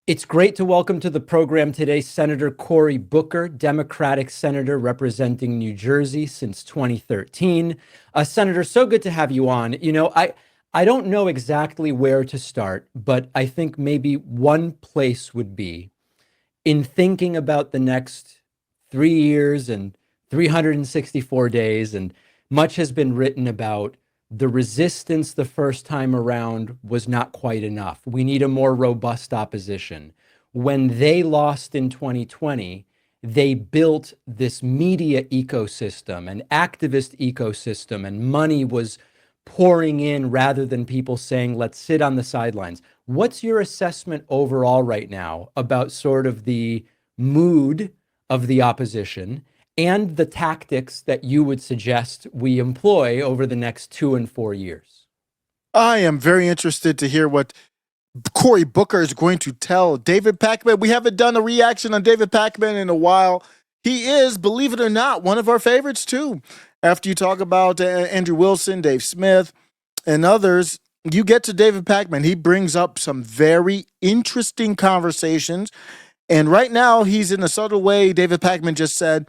It's great to welcome to the program today Senator Cory Booker, Democratic Senator representing New Jersey since 2013. Senator, so good to have you on. I don't know exactly where to start, but I think maybe one place would be in thinking about the next 3 years and 364 days, and much has been written about the resistance the first time around was not quite enough. We need a more robust opposition. When they lost in 2020, they built this media ecosystem, an activist ecosystem, and money was pouring in rather than people saying, let's sit on the sidelines. What's your assessment overall right now about sort of the mood of the opposition and the tactics that you would suggest we employ over the next 2 and 4 years? I am very interested to hear what Cory Booker is going to tell David Pakman. We haven't done a reaction on David Pakman in a while. He is, believe it or not, one of our favorites too. After you talk about Andrew Wilson, Dave Smith, and others, you get to David Pakman. He brings up some very interesting conversations. And right now, he's in a subtle way. David Pakman just said,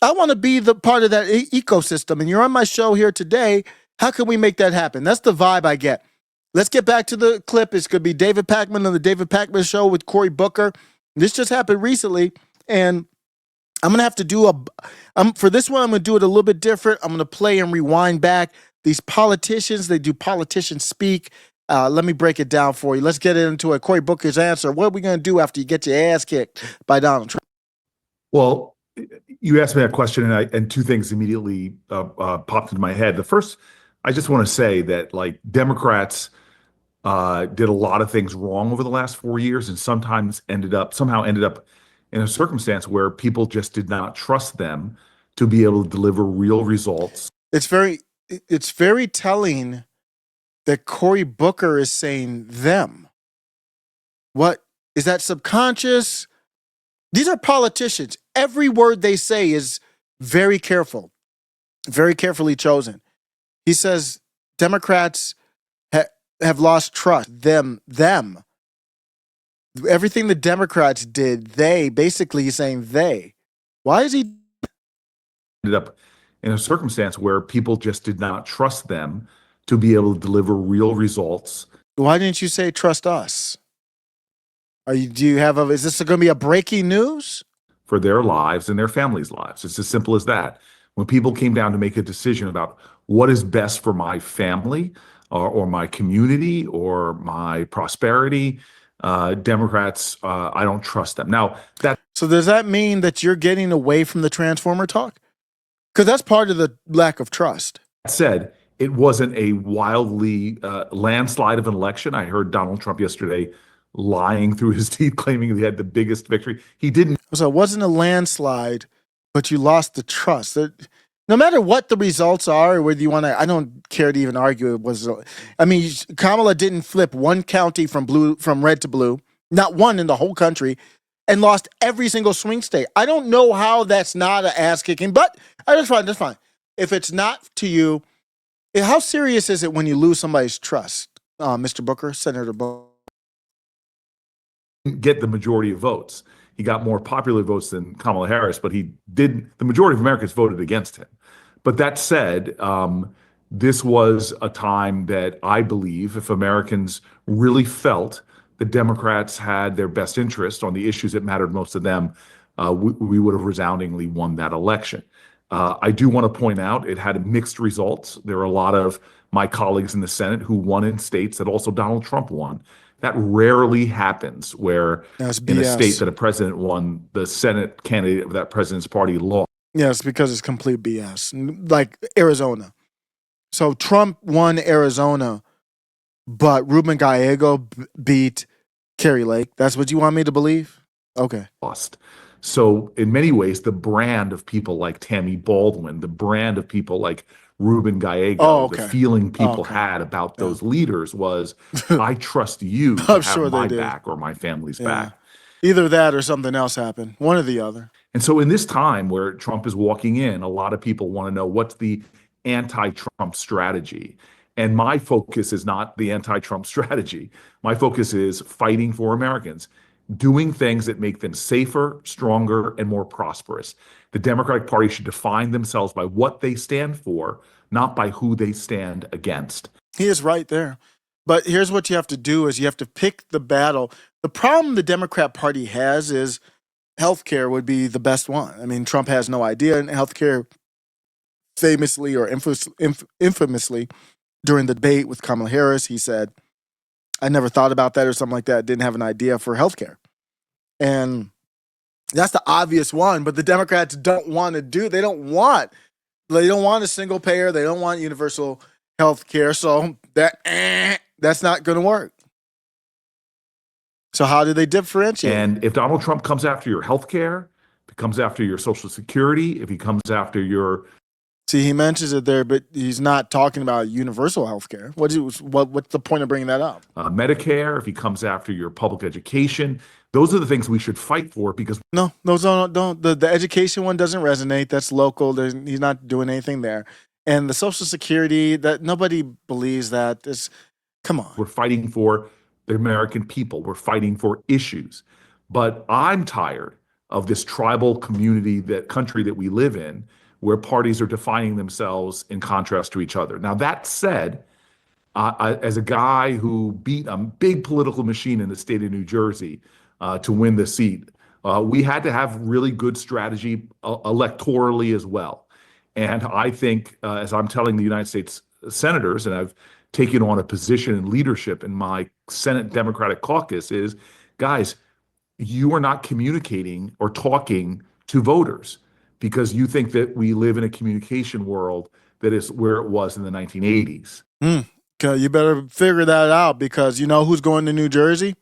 I want to be the part of that ecosystem. And you're on my show here today. How can we make that happen? That's the vibe I get. Let's get back to the clip. It's going to be David Pakman on the David Pakman Show with Cory Booker. This just happened recently, and I'm going to have to do for this one, I'm going to do it a little bit different. I'm going to play and rewind back. These politicians, they do politicians speak. Let me break it down for you. Let's get into it. Cory Booker's answer. What are we going to do after you get your ass kicked by Donald Trump? Well, you asked me that question, and two things immediately popped into my head. The first, I just want to say that like Democrats did a lot of things wrong over the last 4 years, and somehow ended up in a circumstance where people just did not trust them to be able to deliver real results. It's very telling that Cory Booker is saying them. What is that subconscious? These are politicians. Every word they say is very careful, very carefully chosen. He says Democrats have lost trust. Them. Everything the Democrats did, he's saying they. Why is he? Ended up in a circumstance where people just did not trust them to be able to deliver real results. Why didn't you say trust us? Is this going to be a breaking news? For their lives and their families' lives. It's as simple as that. When people came down to make a decision about what is best for my family or my community or my prosperity, Democrats, I don't trust them. So does that mean that you're getting away from the transformer talk? Because that's part of the lack of trust. That said, it wasn't a wildly landslide of an election. I heard Donald Trump yesterday lying through his teeth, claiming he had the biggest victory. He didn't. So it wasn't a landslide, but you lost the trust. No matter what the results are, or whether you want to, I don't care to even argue it was. I mean, Kamala didn't flip one county from red to blue, not one in the whole country, and lost every single swing state. I don't know how that's not an ass kicking, but that's fine. That's fine. If it's not to you, how serious is it when you lose somebody's trust, Mr. Booker, Senator Booker? Get the majority of votes. He got more popular votes than Kamala Harris, but the majority of Americans voted against him. But that said, this was a time that I believe if Americans really felt the Democrats had their best interest on the issues that mattered most to them, we would have resoundingly won that election. I do want to point out it had mixed results. There are a lot of my colleagues in the Senate who won in states that also Donald Trump won. That rarely happens where in a state that a president won, the Senate candidate of that president's party lost. Yes, because it's complete BS. Like Arizona. So Trump won Arizona, but Ruben Gallego beat Kerry Lake. That's what you want me to believe? Okay. Lost. So in many ways, the brand of people like Tammy Baldwin, the brand of people like Ruben Gallego, the feeling people had about those leaders was, I trust you to have my back or my family's back. Either that or something else happened, one or the other. And so in this time where Trump is walking in, a lot of people want to know what's the anti-Trump strategy. And my focus is not the anti-Trump strategy. My focus is fighting for Americans. doing things that make them safer, stronger, and more prosperous. The Democratic Party should define themselves by what they stand for, not by who they stand against. He is right there. But here's what you have to do is you have to pick the battle. The problem the Democrat Party has is healthcare would be the best one. I mean, Trump has no idea, and healthcare famously or infamously during the debate with Kamala Harris, he said, I never thought about that or something like that. Didn't have an idea for healthcare. And that's the obvious one, but the Democrats don't want to do, they don't want a single payer. They don't want universal health care. So that's not going to work. So how do they differentiate? And if Donald Trump comes after your health care, if he comes after your Social Security, if he comes after your... See, he mentions it there, but he's not talking about universal health care. What's the point of bringing that up? Medicare, if he comes after your public education, those are the things we should fight for because... No, those don't. The education one doesn't resonate. That's local. He's not doing anything there. And the Social Security, that nobody believes that. Come on. We're fighting for the American people. We're fighting for issues. But I'm tired of this tribal community, that country that we live in, where parties are defining themselves in contrast to each other. Now, that said, as a guy who beat a big political machine in the state of New Jersey to win the seat, we had to have really good strategy electorally as well. And I think, as I'm telling the United States senators, and I've taken on a position in leadership in my Senate Democratic caucus, is, guys, you are not communicating or talking to voters because you think that we live in a communication world that is where it was in the 1980s. Okay, you better figure that out, because you know who's going to New Jersey?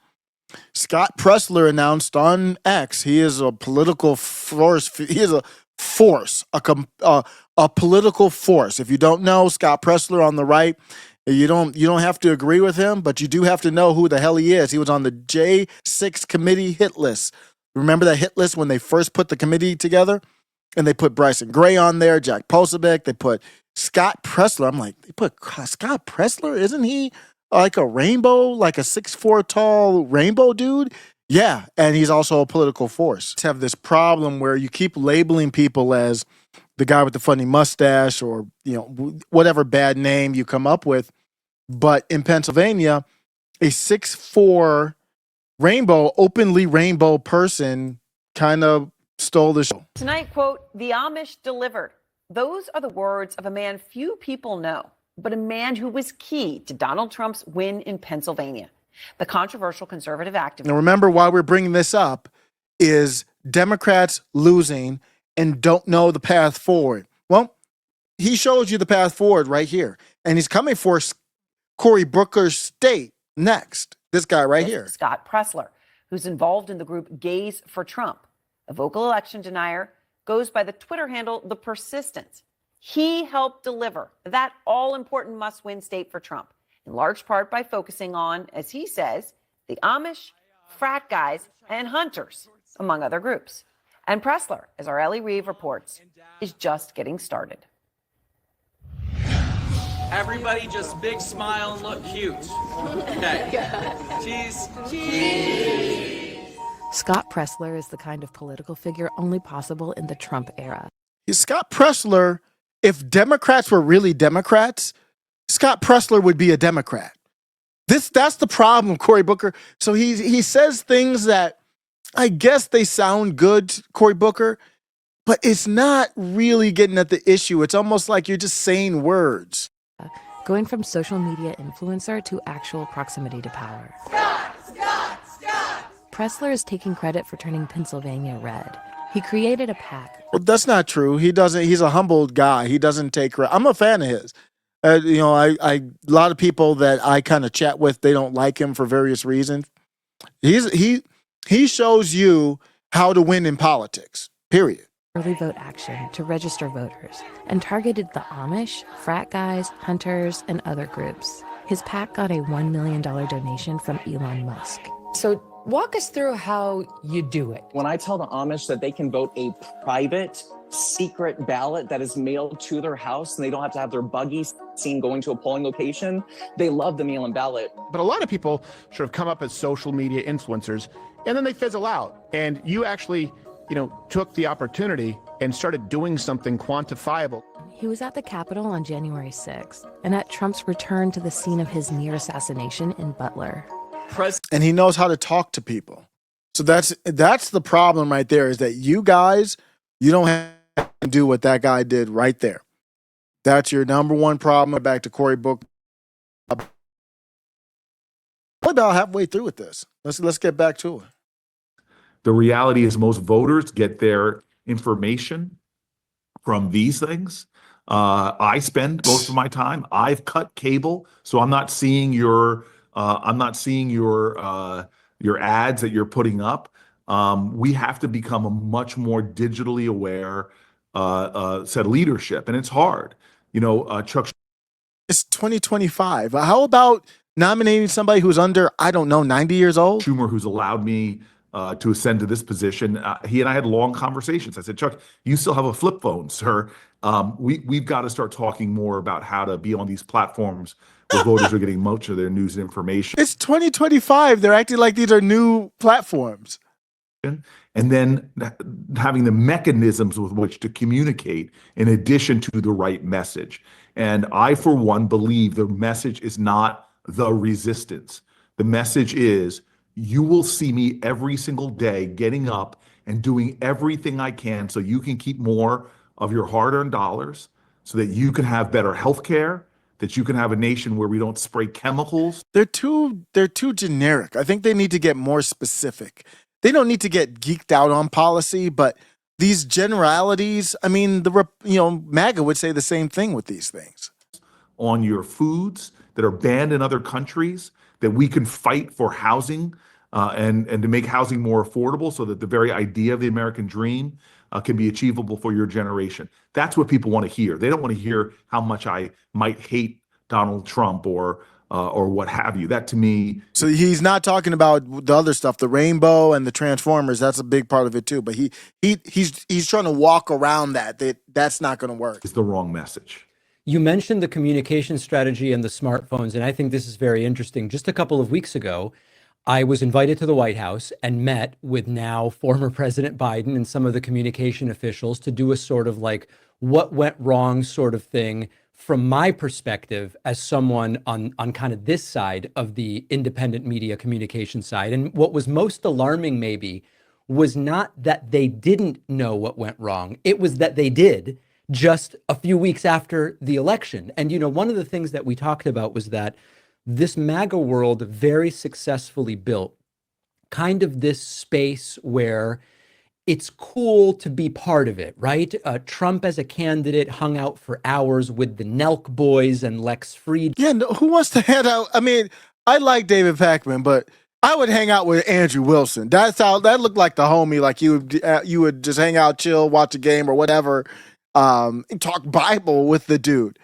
Scott Presler announced on X he is a political force. He is a force, a political force. If you don't know Scott Presler on the right, you don't have to agree with him, but you do have to know who the hell he is. He was on the J6 committee hit list. Remember that hit list when they first put the committee together? And they put Bryson Gray on there, Jack Posobiec. They put Scott Presler. I'm like, they put Scott Presler? Isn't he like a rainbow, like a 6'4" tall rainbow dude? Yeah, and he's also a political force. Have this problem where you keep labeling people as the guy with the funny mustache or, whatever bad name you come up with. But in Pennsylvania, a 6'4" openly rainbow person kind of stole the show. Tonight, quote, the Amish delivered. Those are the words of a man few people know, but a man who was key to Donald Trump's win in Pennsylvania. The controversial conservative activist. Now remember why we're bringing this up is Democrats losing and don't know the path forward. Well, he shows you the path forward right here. And he's coming for Cory Booker's state next. This guy right here. Scott Presler, who's involved in the group Gays for Trump, a vocal election denier, goes by the Twitter handle The Persistence. He helped deliver that all-important must-win state for Trump, in large part by focusing on, as he says, the Amish, frat guys, and hunters, among other groups. And Presler, as our Ellie Reeve reports, is just getting started. Everybody just big smile and look cute. Okay. Cheese. Cheese. Scott Presler is the kind of political figure only possible in the Trump era. Scott Presler, if Democrats were really Democrats, Scott Presler would be a Democrat. That's the problem, Cory Booker. So he says things that I guess they sound good, Cory Booker, but it's not really getting at the issue. It's almost like you're just saying words. Going from social media influencer to actual proximity to power. Scott! Presler is taking credit for turning Pennsylvania red. He created a PAC. Well, that's not true. He doesn't. He's a humble guy. He doesn't take credit. I'm a fan of his. A lot of people that I kind of chat with, they don't like him for various reasons. He shows you how to win in politics, period. Early vote action to register voters and targeted the Amish, frat guys, hunters, and other groups. His PAC got a $1 million donation from Elon Musk. So walk us through how you do it. When I tell the Amish that they can vote a private secret ballot that is mailed to their house and they don't have to have their buggy seen going to a polling location. They love the mail-in ballot. But a lot of people sort of come up as social media influencers and then they fizzle out. And you actually, took the opportunity and started doing something quantifiable. He was at the Capitol on January 6th and at Trump's return to the scene of his near assassination in Butler. And he knows how to talk to people. So that's the problem right there, is that you guys, you don't have to do what that guy did right there. That's your number one problem. Back to Cory Booker. About halfway through with this. Let's get back to it. The reality is most voters get their information from these things. I spend most of my time. I've cut cable, so I'm not seeing your ads that you're putting up. We have to become a much more digitally aware set of leadership, and it's hard. Chuck. It's 2025. How about nominating somebody who's under, 90 years old? Schumer, who's allowed me to ascend to this position. He and I had long conversations. I said, Chuck, you still have a flip phone, sir. We've got to start talking more about how to be on these platforms where voters are getting much of their news and information. It's 2025. They're acting like these are new platforms. And then having the mechanisms with which to communicate in addition to the right message. And I, for one, believe the message is not the resistance. The message is, you will see me every single day getting up and doing everything I can so you can keep more of your hard-earned dollars, so that you can have better health care, that you can have a nation where we don't spray chemicals. They're too generic. I think they need to get more specific. They don't need to get geeked out on policy, but these generalities, MAGA would say the same thing with these things. On your foods that are banned in other countries, that we can fight for housing and to make housing more affordable so that the very idea of the American dream can be achievable for your generation. That's what people want to hear. They don't want to hear how much I might hate Donald Trump or what have you. That, to me. So he's not talking about the other stuff, the rainbow and the Transformers. That's a big part of it too. But he's trying to walk around that's not going to work. It's the wrong message. You mentioned the communication strategy and the smartphones, and I think this is very interesting. Just a couple of weeks ago, I was invited to the White House and met with now former President Biden and some of the communication officials to do a sort of like what went wrong sort of thing from my perspective as someone on kind of this side of the independent media communication side. And what was most alarming maybe was not that they didn't know what went wrong. It was that they did just a few weeks after the election. And, one of the things that we talked about was that this MAGA world very successfully built kind of this space where it's cool to be part of it, right? Trump as a candidate hung out for hours with the Nelk boys and Lex Fried. Yeah, no, who wants to hang out? I like David Pakman, but I would hang out with Andrew Wilson. That looked like the homie. Like you would just hang out, chill, watch a game or whatever, and talk Bible with the dude.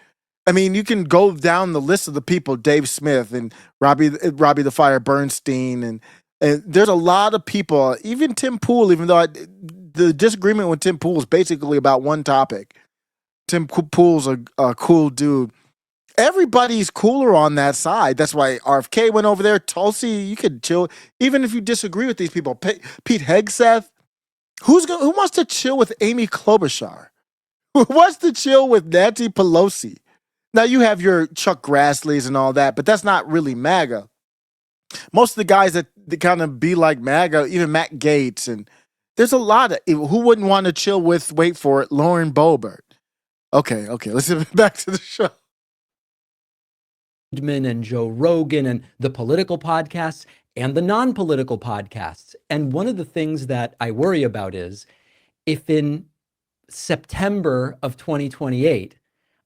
You can go down the list of the people, Dave Smith and Robbie the Fire Bernstein, and there's a lot of people, even Tim Pool, even though the disagreement with Tim Pool is basically about one topic. Tim Pool's a cool dude. Everybody's cooler on that side. That's why RFK went over there. Tulsi, you could chill. Even if you disagree with these people. Pete Hegseth. Who wants to chill with Amy Klobuchar? Who wants to chill with Nancy Pelosi? Now, you have your Chuck Grassley's and all that, but that's not really MAGA. Most of the guys that kind of be like MAGA, even Matt Gaetz, and there's a lot of, who wouldn't want to chill with, wait for it, Lauren Boebert. Okay, let's get back to the show. And Joe Rogan and the political podcasts and the non-political podcasts. And one of the things that I worry about is if in September of 2028,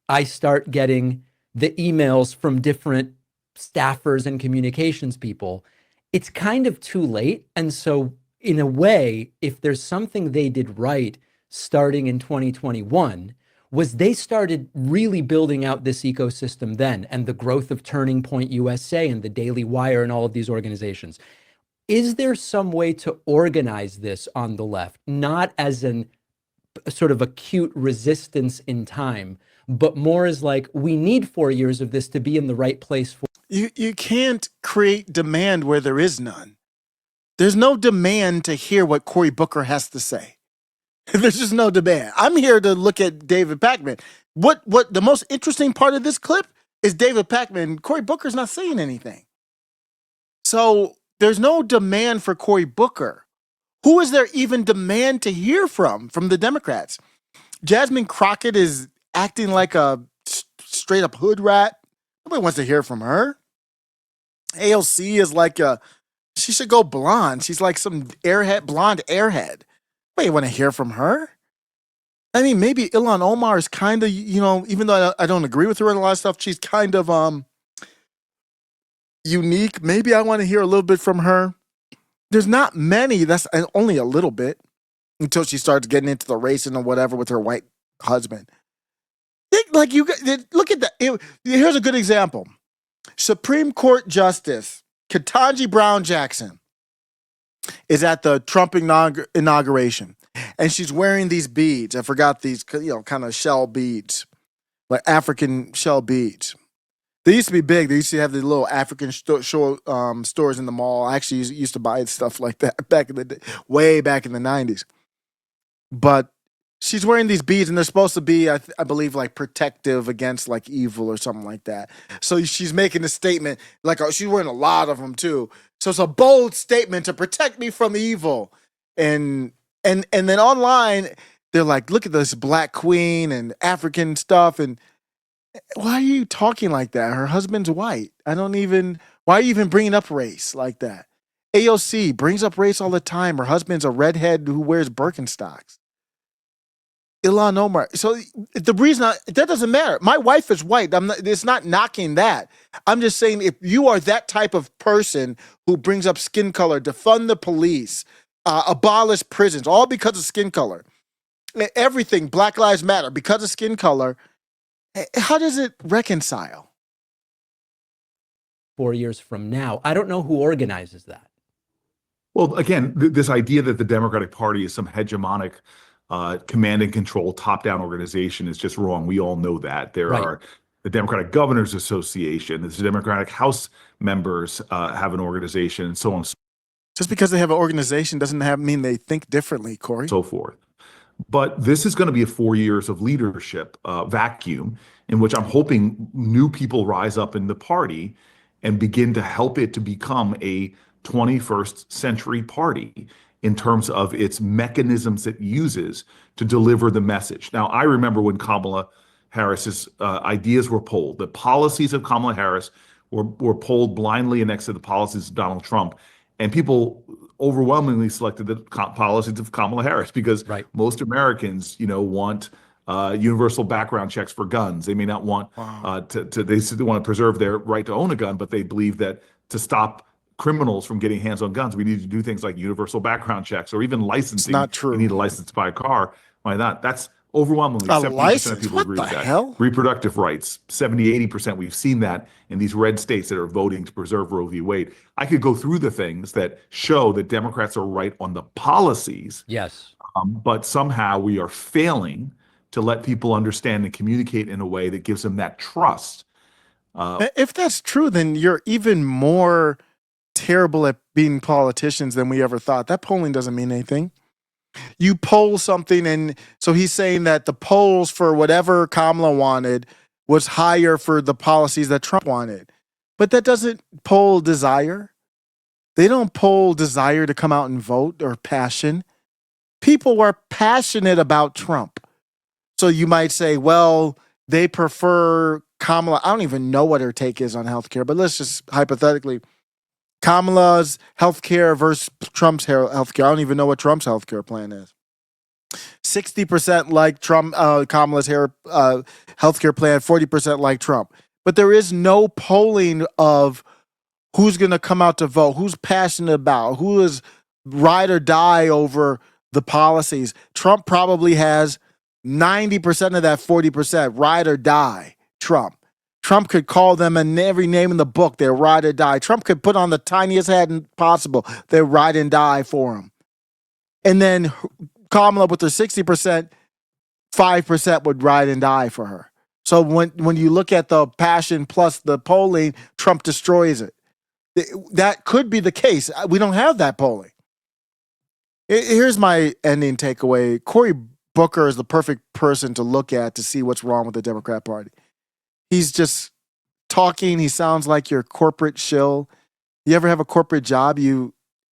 I start getting the emails from different staffers and communications people, it's kind of too late. And so in a way, if there's something they did right starting in 2021, was they started really building out this ecosystem then, and the growth of Turning Point USA and the Daily Wire and all of these organizations. Is there some way to organize this on the left, not as an sort of acute resistance in time, but more as like, we need 4 years of this to be in the right place for. You can't create demand where there is none. There's no demand to hear what Cory Booker has to say. There's just no demand. I'm here to look at David Pakman. What the most interesting part of this clip is David Pakman. Cory Booker's not saying anything. So there's no demand for Cory Booker. Who is there even demand to hear from the Democrats? Jasmine Crockett is acting like a straight up hood rat. Nobody wants to hear from her. AOC is like she should go blonde. She's like some blonde airhead. Nobody want to hear from her. I mean, maybe Ilhan Omar is kind of, even though I don't agree with her on a lot of stuff, she's kind of unique. Maybe I want to hear a little bit from her. There's not many. That's only a little bit until she starts getting into the racing or whatever with her white husband. Look at that. Here's a good example. Supreme Court Justice Ketanji Brown Jackson is at the Trump inauguration, and she's wearing these beads. I forgot these, kind of shell beads, like African shell beads. They used to be big. They used to have the little African stores in the mall. I actually used to buy stuff like that back in the day, way back in the 90s. But she's wearing these beads, and they're supposed to be, I believe, like protective against like evil or something like that. So she's making a statement, like she's wearing a lot of them too. So it's a bold statement to protect me from evil. And then online, they're like, look at this Black Queen and African stuff. And why are you talking like that? Her husband's white. Why are you even bringing up race like that? AOC brings up race all the time. Her husband's a redhead who wears Birkenstocks. Ilhan Omar. So the reason that doesn't matter. My wife is white. It's not knocking that. I'm just saying, if you are that type of person who brings up skin color, defund the police, abolish prisons, all because of skin color, everything, Black Lives Matter, because of skin color, how does it reconcile? 4 years from now, I don't know who organizes that. Well, again, this idea that the Democratic Party is some hegemonic command and control top-down organization is just wrong. We all know that. There are the Democratic Governors Association, the Democratic House members have an organization, and so on. Just because they have an organization doesn't mean they think differently, Cory. So forth. But this is going to be a 4 years of leadership vacuum in which I'm hoping new people rise up in the party and begin to help it to become a 21st century party in terms of its mechanisms it uses to deliver the message. Now, I remember when Kamala Harris's ideas were polled, the policies of Kamala Harris were polled blindly next to the policies of Donald Trump. And people overwhelmingly selected the policies of Kamala Harris because most Americans, want universal background checks for guns. They may not want they want to preserve their right to own a gun, but they believe that to stop criminals from getting hands on guns, we need to do things like universal background checks or even licensing. It's not true. You need a license to buy a car. Why not? That's overwhelmingly 70% of people agree with that. Hell? Reproductive rights, 70-80%. We've seen that in these red states that are voting to preserve Roe v. Wade. I could go through the things that show that Democrats are right on the policies. Yes. But somehow we are failing to let people understand and communicate in a way that gives them that trust. If that's true, then you're even more terrible at being politicians than we ever thought. That polling doesn't mean anything. You poll something, and so he's saying that the polls for whatever Kamala wanted was higher for the policies that Trump wanted. But that doesn't poll desire. They don't poll desire to come out and vote or passion. People were passionate about Trump. So you might say, well, they prefer Kamala. I don't even know what her take is on healthcare, but let's just hypothetically, Kamala's healthcare versus Trump's healthcare. I don't even know what Trump's healthcare plan is. 60% like Kamala's healthcare plan, 40% like Trump. But there is no polling of who's going to come out to vote, who's passionate about, who is ride or die over the policies. Trump probably has 90% of that 40% ride or die Trump. Trump could call them in every name in the book. They're ride or die. Trump could put on the tiniest hat possible. They ride and die for him. And then Kamala with her 60%, 5% would ride and die for her. So when you look at the passion plus the polling, Trump destroys it. That could be the case. We don't have that polling. Here's my ending takeaway. Cory Booker is the perfect person to look at to see what's wrong with the Democrat Party. He's just talking. He sounds like your corporate shill. You ever have a corporate job?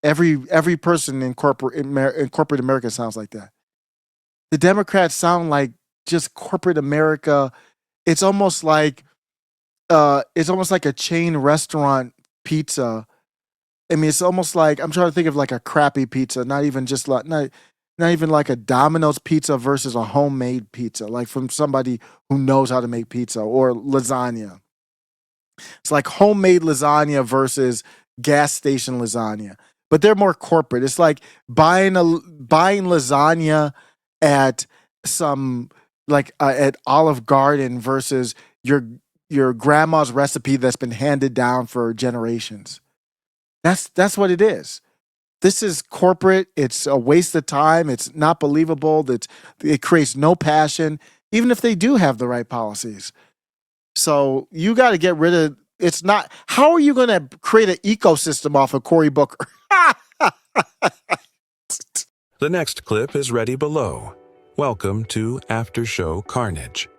Every person in corporate America sounds like that. The Democrats sound like just corporate America. It's almost like a chain restaurant pizza. I mean, it's almost like, I'm trying to think of like a crappy pizza, not even like a Domino's pizza versus a homemade pizza, like from somebody who knows how to make pizza, or lasagna. It's like homemade lasagna versus gas station lasagna, but they're more corporate. It's like buying lasagna at at Olive Garden versus your grandma's recipe that's been handed down for generations. That's what it is. This is corporate. It's a waste of time. It's not believable. It creates no passion, even if they do have the right policies. So you got to get rid of. It's not. How are you going to create an ecosystem off of Cory Booker? The next clip is ready below. Welcome to After Show Carnage.